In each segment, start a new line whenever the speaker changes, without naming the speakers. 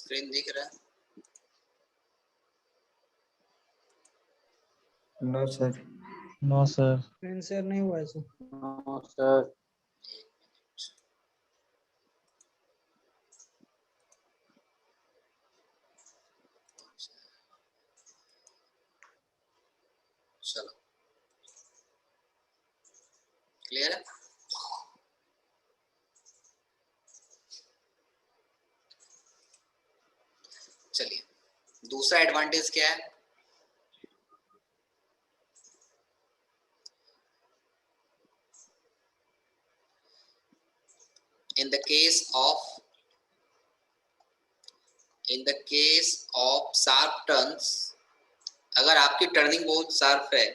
Screen दिख रहा है?
No sir.
No sir.
Screen share नहीं हुआ है सर।
No sir.
चलो क्लियर है? चलिए दूसरा एडवांटेज क्या है? in the case of sharp turns, अगर आपकी टर्निंग बहुत शार्प है,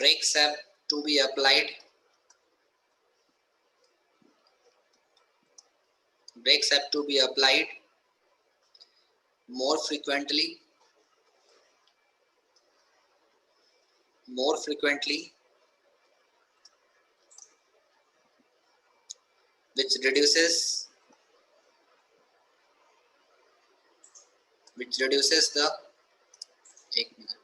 brakes have to be applied more frequently which reduces the एक मिनट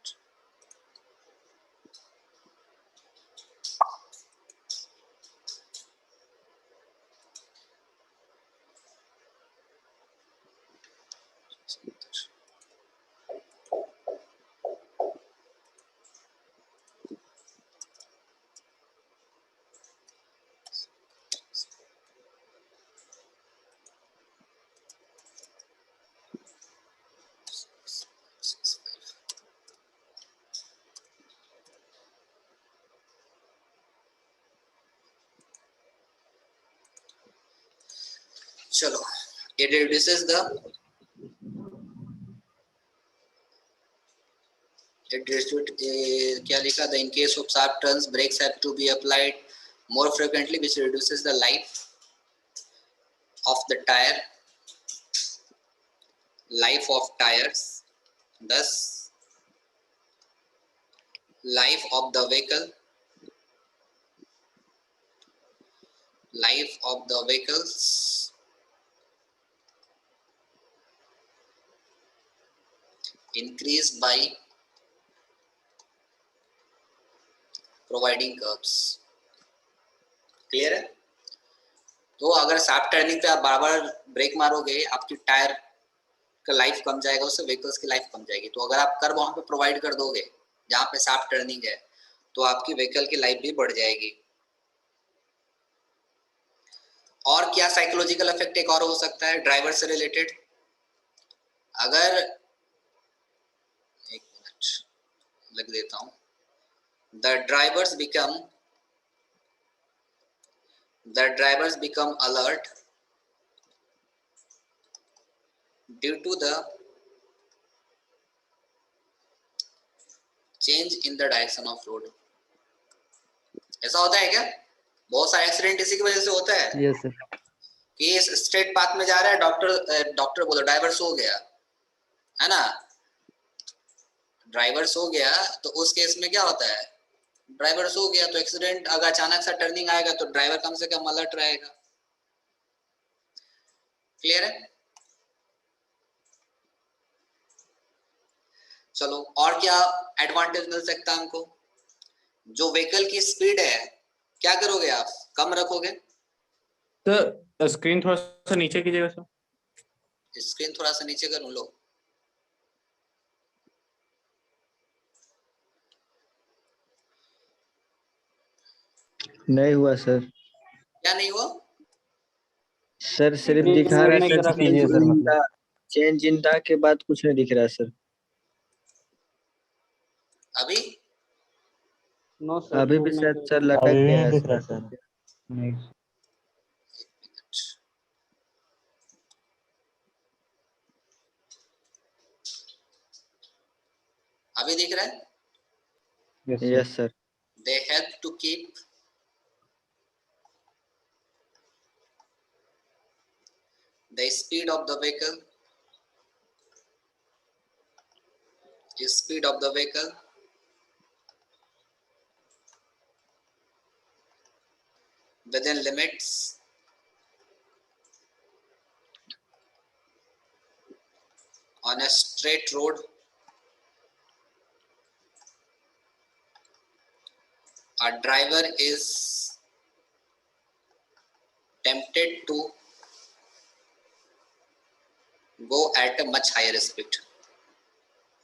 चलो it reduces the क्या लिखा था? In case of sharp turns, brakes have to be applied more frequently, which reduces the life of the tires, thus life of the vehicles increase by providing curbs. Clear है? तो अगर sharp turning पे आप बार बार break मारोगे, आपकी tyre का life कम जाएगा, उससे व्हीकल्स की लाइफ कम जाएगी। तो अगर आप कर्ब वहां पे प्रोवाइड कर दोगे जहां पे शार्प टर्निंग है, तो आपकी व्हीकल की लाइफ भी बढ़ जाएगी। और क्या साइकोलॉजिकल इफेक्ट एक और हो सकता है ड्राइवर से रिलेटेड? अगर एक मिनट लग देता हूं। The drivers become alert due to the change in the direction of road. ऐसा होता है क्या? बहुत सारे एक्सीडेंट इसी की वजह से होता है।
Yes sir.
कि इस स्ट्रेट पाथ में जा रहा है, डॉक्टर बोलो ड्राइवर सो गया, है ना? ड्राइवर सो गया तो उस केस में क्या होता है? ड्राइवर सो गया तो एक्सीडेंट, अगर अचानक सा टर्निंग आएगा तो ड्राइवर कम से कम अलर्ट रहेगा। क्लियर है? चलो और क्या एडवांटेज मिल सकता है हमको? जो व्हीकल की स्पीड है क्या करोगे आप? कम रखोगे।
तो स्क्रीन थोड़ा सा नीचे कीजिएगा सर।
स्क्रीन थोड़ा सा नीचे करूं? लो
नहीं हुआ सर।
क्या नहीं हुआ
सर? सिर्फ दिखा रहा है सर, चेंज इन द के बाद कुछ नहीं दिख रहा सर।
अभी?
No sir.
अभी भी शायद सर लटक गया है
दिख रहा
सर।
सर। नहीं।
अभी दिख रहा है?
Yes sir.
They help to keep the speed of the vehicle within limits on a straight road, a driver is tempted to go at a much higher speed.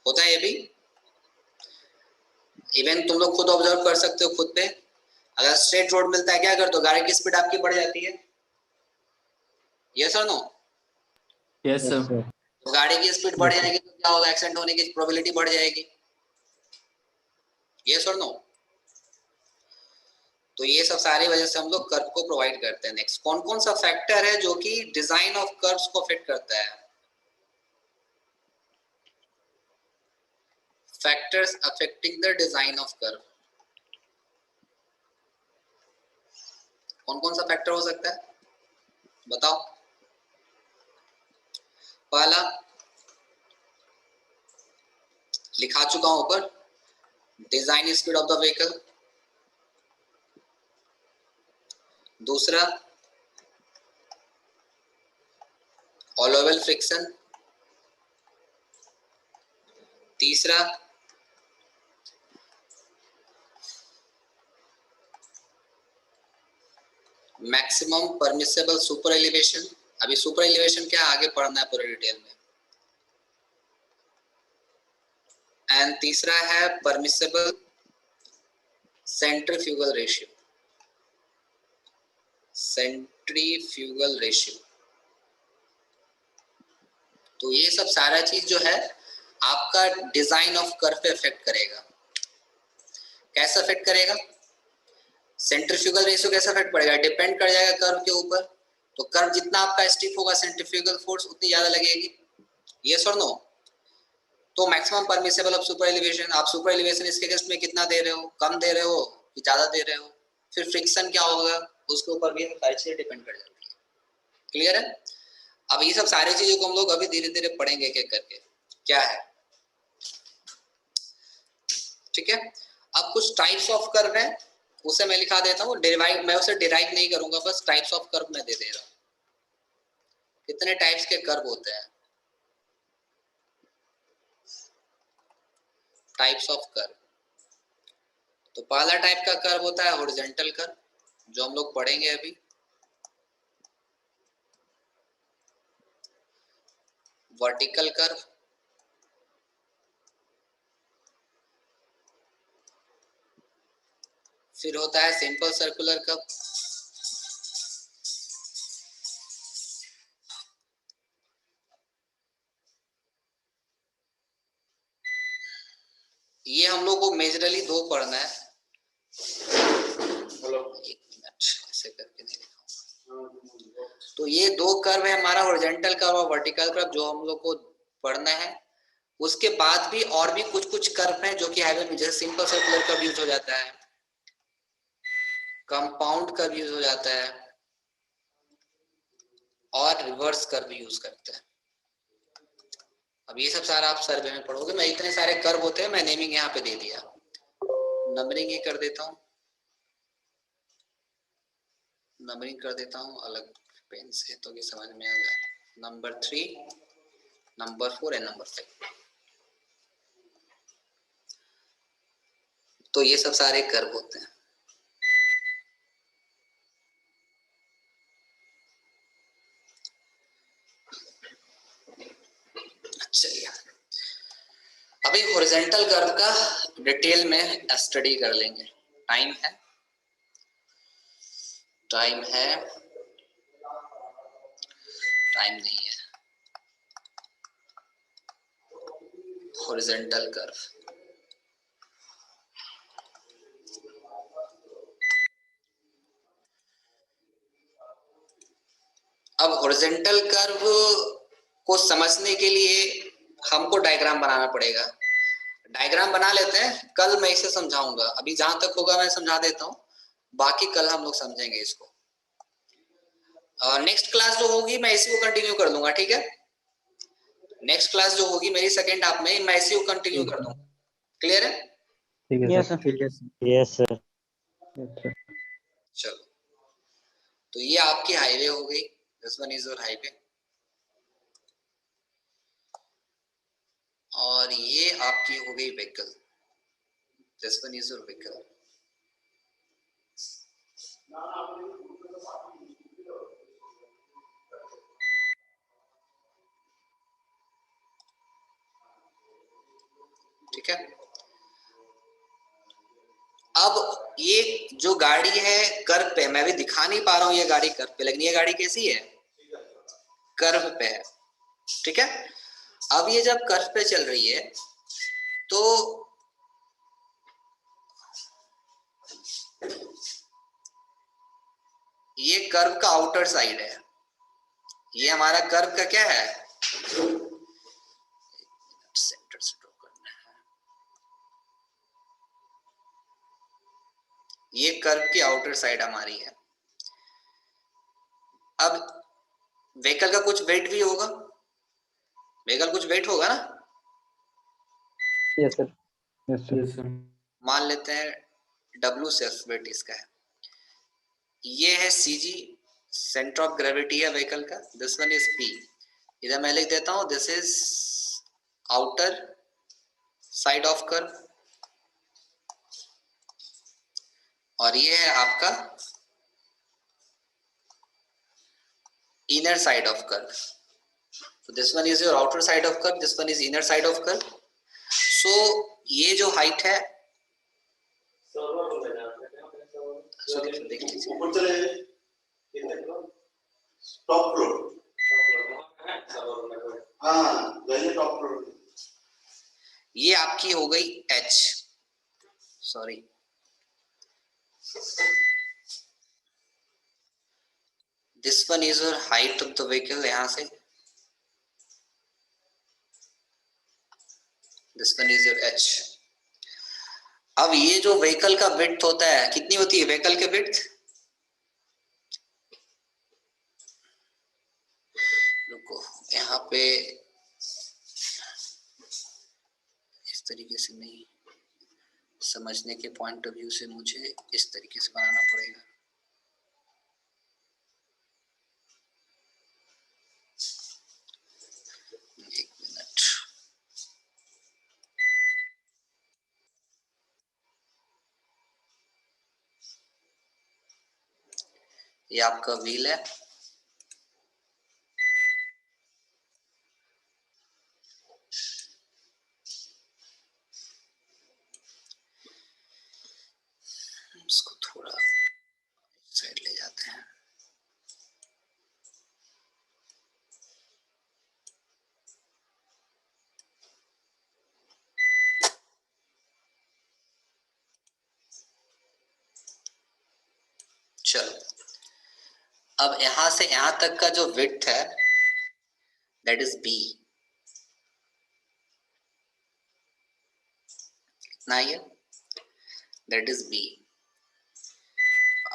होता है ये भी, इवन तुम लोग खुद ऑब्जर्व कर सकते हो खुद पे। अगर स्ट्रेट रोड मिलता है क्या करते हो, गाड़ी की स्पीड आपकी बढ़ जाती है, यस और नो?
Yes sir.
तो गाड़ी की स्पीड बढ़ जाएगी तो क्या होगा, एक्सीडेंट होने की प्रोबेबिलिटी बढ़ जाएगी, यस और नो? तो ये सब सारी वजह से हम लोग कर्व को प्रोवाइड करते हैं। नेक्स्ट, कौन कौन सा फैक्टर है जो कि डिजाइन ऑफ कर्व्स को अफेक्ट करता है? Factors affecting the design of curve, कौन कौन सा फैक्टर हो सकता है बताओ? पहला लिखा चुका हूं ऊपर, design speed of the vehicle. दूसरा ऑल ओवल फ्रिक्शन। तीसरा मैक्सिमम परमिसेबल सुपर एलिवेशन। अभी सुपर एलिवेशन क्या आगे पढ़ना है पूरे डिटेल में। एंड तीसरा है permissible centrifugal ratio, centrifugal ratio. तो ये सब सारा चीज जो है आपका डिजाइन ऑफ कर्व पे इफेक्ट करेगा। कैसे इफेक्ट करेगा? सेंट्रीफ्यूगल रेशियो कैसे इफेक्ट पड़ेगा, डिपेंड कर जाएगा कर्व के ऊपर। तो कर्व जितना आपका स्टिफ होगा सेंट्रीफ्यूगल फोर्स उतनी ज्यादा लगेगी, यस और नो? तो maximum permissible of super elevation, आप सुपर एलिवेशन इसके अगेंस्ट में कितना दे रहे हो, कम दे रहे हो कि ज्यादा दे रहे हो? फिर फ्रिक्शन क्या होगा उसके ऊपर भी सारी चीजें डिपेंड कर जाती है। क्लियर है? अब ये सब सारी चीजों को हम लोग अभी धीरे धीरे पढ़ेंगे एक एक करके क्या है, ठीक है? अब कुछ टाइप्स ऑफ कर्व है उसे मैं लिखा देता हूँ, डिराइव मैं उसे डिराइव नहीं करूंगा, बस टाइप्स ऑफ कर्व मैं दे दे रहा हूँ। कितने टाइप्स के कर्व होते हैं? Types of curve. तो पहला टाइप का कर्व होता है हॉरिजॉन्टल कर्व, जो हम लोग पढ़ेंगे अभी। वर्टिकल कर्व, फिर होता है सिंपल सर्कुलर कर्व, ये हम लोग को मेजरली दो पढ़ना है। एक मिनट ऐसे करके दिखाऊंगा। तो ये दो कर्व है हमारा, हॉरिजॉन्टल कर्व और वर्टिकल कर्व, जो हम लोग को पढ़ना है। उसके बाद भी और भी कुछ कुछ कर्व हैं जो कि हाईवे में, जैसे सिंपल सर्कुलर कर्व यूज हो जाता है, कंपाउंड कर्व यूज हो जाता है और रिवर्स कर्व यूज करते हैं। अब ये सब सारा आप सर्वे में पढ़ोगे। मैं इतने सारे कर्व होते हैं, मैं नेमिंग यहाँ पे दे दिया, नंबरिंग ये कर देता हूँ, नंबरिंग कर देता हूँ अलग पेन से तो ये समझ में आ जाए। Number 3, number 4 and number 5। तो ये सब सारे कर्व होते हैं। चलिए अभी हॉरिजॉन्टल कर्व का डिटेल में स्टडी कर लेंगे। टाइम है, टाइम है, टाइम नहीं है। हॉरिजॉन्टल कर्व, अब हॉरिजॉन्टल कर्व को समझने के लिए हमको डायग्राम बनाना पड़ेगा। डायग्राम बना लेते हैं, कल मैं इसे समझाऊंगा। अभी जहां तक होगा मैं समझा देता हूँ, बाकी कल हम लोग समझेंगे इसको। नेक्स्ट क्लास जो होगी मैं इसी को कंटिन्यू कर दूंगा, ठीक है? नेक्स्ट क्लास जो होगी मेरी सेकेंड हाफ में, मैं इसी को कंटिन्यू कर दूंगा। क्लियर है?
ठीक है सर।
ठीक है सर।
Yes sir.
चलो, तो ये आपकी हाईवे हो गई, this one is your highway. आपकी हो गई vehicle, this one is your vehicle. ठीक है, अब ये जो गाड़ी है कर्व पे, मैं भी दिखा नहीं पा रहा हूं ये गाड़ी कर्व पे, लेकिन ये गाड़ी कैसी है, कर्व पे है। ठीक है, अब ये जब कर्व पे चल रही है तो ये कर्व का आउटर साइड है, ये हमारा कर्व का क्या है, सेंटर से ड्रॉ करना है, ये कर्व की आउटर साइड हमारी है। अब व्हीकल का कुछ वेट भी होगा, व्हीकल कुछ वेट होगा ना,
यस सर।
Yes, sir.
मान लेते हैं W सेल्फ वेट इसका है, ये है CG सेंटर ऑफ ग्रेविटी है व्हीकल का, दिस वन इज P, इधर मैं लिख देता हूं this is outer side of curve, और ये है आपका inner side of curve. So this one is your outer side of curve, this one is inner side of curve. So ये जो हाइट है, देख लीजिए,
ऊपर चले टॉप फ्लोर, हाँ जाइए टॉप फ्लोर।
ये आपकी हो गई H, sorry this one is your height of the vehicle, यहां से this one is your H। अब ये जो व्हीकल का विड्थ होता है, कितनी होती है व्हीकल के विड्थ, रुको यहाँ पे इस तरीके से नहीं, समझने के पॉइंट ऑफ व्यू से मुझे इस तरीके से बनाना पड़ेगा। एक मिनट, ये आपका व्हील है, इसको थोड़ा साइड ले जाते हैं। चलो, अब यहां से यहां तक का जो विड्थ है दैट इज B, इतना ही है, दैट इज B।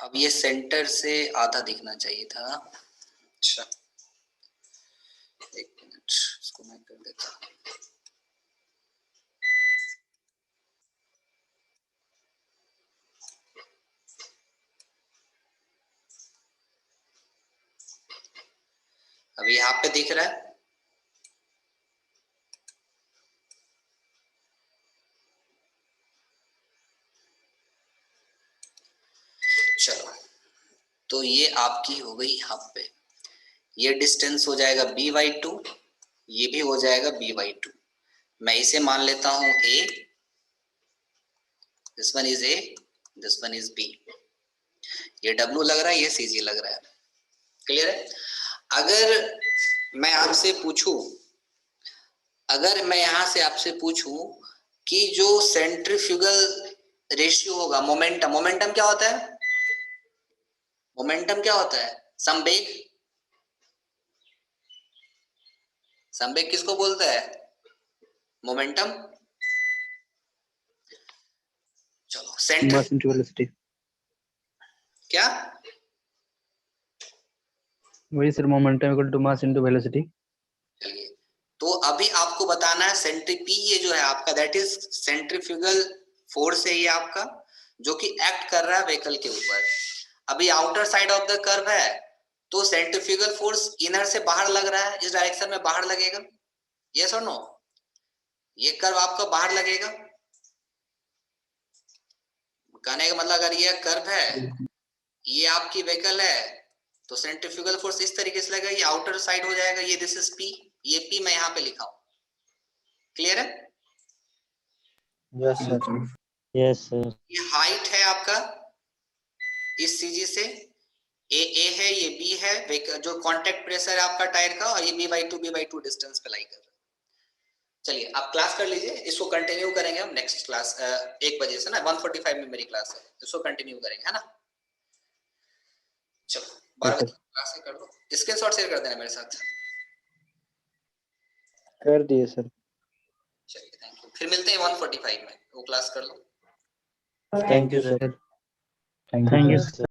अब ये सेंटर से आधा दिखना चाहिए था। अच्छा एक मिनट, इसको मैं कर देता हूँ। अब यहाँ पे दिख रहा है, चलो तो ये आपकी हो गई यहाँ पे, ये डिस्टेंस हो जाएगा B/2, ये भी हो जाएगा B/2। मैं इसे मान लेता हूं A, this one is A, this one is B। ये W लग रहा है, ये CG लग रहा है, क्लियर है। अगर मैं आपसे पूछूं, अगर मैं यहां से आपसे पूछूं कि जो सेंट्रीफ्यूगल रेशियो होगा, मोमेंटम, मोमेंटम क्या होता है, मोमेंटम क्या होता है, संवेग, संवेग किसको बोलता है, मोमेंटम। चलो सेंटर
मास इनटू वेलोसिटी,
क्या,
वही sir, momentum equal to mass into velocity.
चलिए तो अभी आपको बताना है सेंट्री ये जो है आपका, दैट इज सेंट्रीफ्यूगल फोर्स है ये आपका, जो कि एक्ट कर रहा है व्हीकल के ऊपर। अभी outer side of the curve है, तो सेंट्रीफ्यूगल फोर्स इनर से बाहर लग रहा है, इस डायरेक्शन में बाहर लगेगा, यस और नो, ये कर्व आपका बाहर लगेगा, कहने का मतलब अगर ये कर्व है, ये आपकी व्हीकल है, तो सेंट्रीफ्यूगल फोर्स इस तरीके से लगेगा, ये आउटर साइड हो जाएगा, ये दिस इज पी, ये पी मैं यहाँ पे लिखा हूं। क्लियर है?
Yes sir.
Yes sir.
ये हाइट है आपका इस सीजी से, ए है, ये बी है, जो कांटेक्ट प्रेशर है आपका टायर का, और ये b/2 डिस्टेंस पे लाई कर रहा है। चलिए आप क्लास कर लीजिए, इसको कंटिन्यू करेंगे हम नेक्स्ट क्लास 1 बजे से ना, 1:45 में मेरी क्लास है, इसको कंटिन्यू करेंगे, है ना? चलो 12 बजे क्लास कर दो, स्क्रीनशॉट शेयर कर देना मेरे साथ।
कर दिए सर।
चलिए थैंक यू, फिर मिलते हैं 1:45 में, वो क्लास कर लो।
Thank you sir.
Thank you
sir.